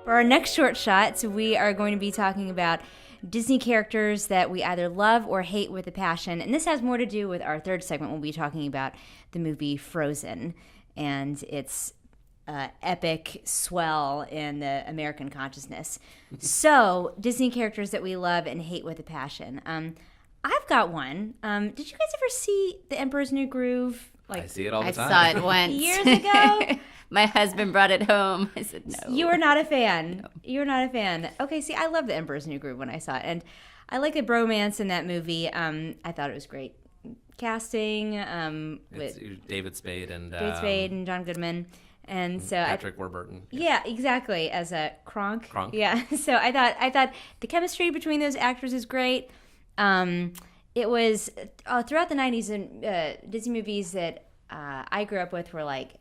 For our next short shots, we are going to be talking about Disney characters that we either love or hate with a passion. And this has more to do with our third segment. We'll be talking about the movie Frozen and its epic swell in the American consciousness. So, Disney characters that we love and hate with a passion. I've got one. Did you guys ever see The Emperor's New Groove? I see it all the time. I saw it once. Years ago? My husband brought it home. I said, no. You are not a fan. No. You're not a fan. Okay, see, I love The Emperor's New Groove when I saw it. And I like the bromance in that movie. I thought it was great. Casting. It's David Spade and John Goodman. And so Patrick Warburton. Yeah, exactly. As a Kronk. Yeah. So I thought the chemistry between those actors is great. It was throughout the 90s and Disney movies that I grew up with were like,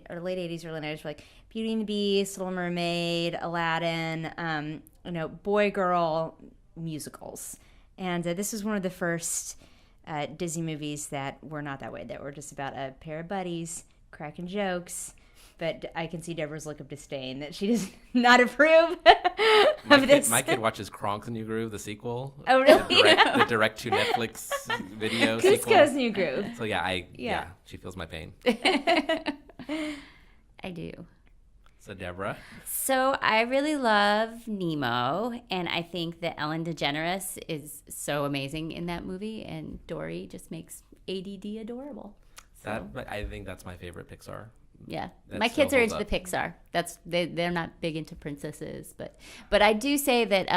or late 80s, early 90s, were like Beauty and the Beast, Little Mermaid, Aladdin, boy-girl musicals. And this was one of the first Disney movies that were not that way, that were just about a pair of buddies cracking jokes. But I can see Deborah's look of disdain that she does not approve of this. My kid watches Kronk's New Groove, the sequel. Oh, really? The direct to Netflix video Cusco's sequel. New Groove. So yeah, she feels my pain. I do. So Deborah? So I really love Nemo, and I think that Ellen DeGeneres is so amazing in that movie, and Dory just makes ADD adorable. So. I think that's my favorite Pixar. Yeah, That my still kids are holds into up. the Pixar. They're not big into princesses, but I do say that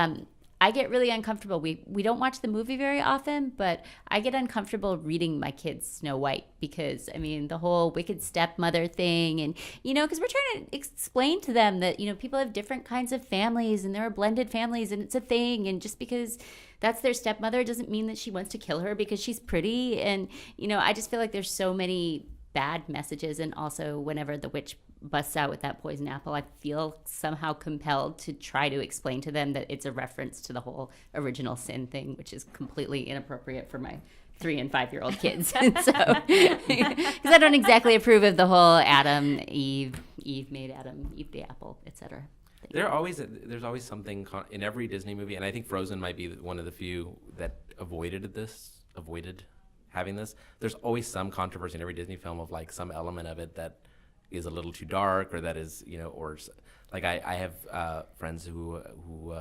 I get really uncomfortable. We don't watch the movie very often, but I get uncomfortable reading my kids Snow White because the whole wicked stepmother thing, and because we're trying to explain to them that people have different kinds of families and there are blended families and it's a thing, and just because that's their stepmother doesn't mean that she wants to kill her because she's pretty, and I just feel like there's so many bad messages. And also whenever the witch busts out with that poison apple, I feel somehow compelled to try to explain to them that it's a reference to the whole original sin thing, which is completely inappropriate for my 3 and 5 year old kids. So because I don't exactly approve of the whole Adam, Eve made Adam eat the apple, etc. There's always something in every Disney movie, and I think Frozen might be one of the few that avoided having this. There's always some controversy in every Disney film of like some element of it that is a little too dark, or that is or like I have friends who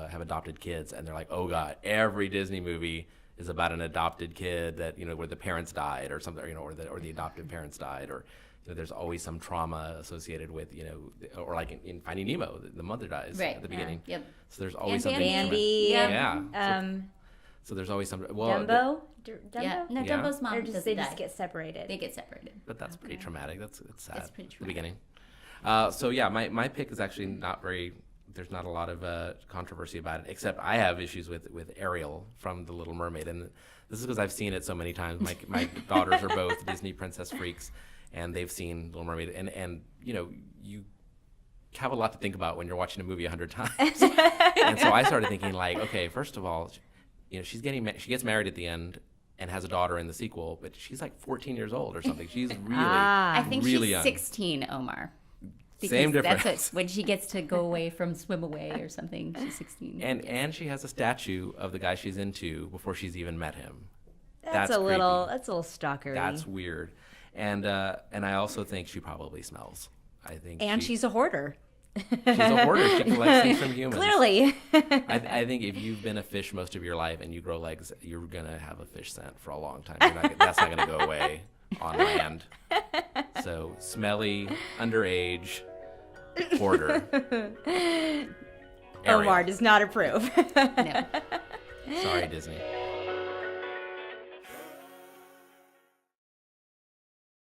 have adopted kids, and they're like, oh god, every Disney movie is about an adopted kid that where the parents died or something, or the adoptive parents died, or there's always some trauma associated with or like in Finding Nemo, the mother dies at the beginning. Yep. So there's always And something. Bambi. Yeah. So there's always some. Well, Dumbo? Yeah. No, Yeah. Dumbo's mom Or doesn't they die. just get separated? They get separated. But that's pretty traumatic. It's sad. It's pretty The beginning. So yeah, my pick is actually not very. There's not a lot of controversy about it, except I have issues with Ariel from The Little Mermaid, and this is because I've seen it so many times. My daughters are both Disney princess freaks, and they've seen Little Mermaid, and you have a lot to think about when you're watching a movie 100 times. And so I started thinking like, okay, first of all, she gets married at the end and has a daughter in the sequel, but she's like 14 years old or something. She's really, I think really she's young. 16, Omar. Because Same difference. That's when she gets to go away from swim away or something. She's 16. And she has a statue of the guy she's into before she's even met him. That's a creepy. little stalkery. That's weird. And I also think she probably smells. I think she's a hoarder. She's a hoarder. She collects things from humans. Clearly. I think if you've been a fish most of your life and you grow legs, you're gonna have a fish scent for a long time. That's not gonna go away on land. So smelly, underage, hoarder. Omar does not approve. No. Sorry, Disney.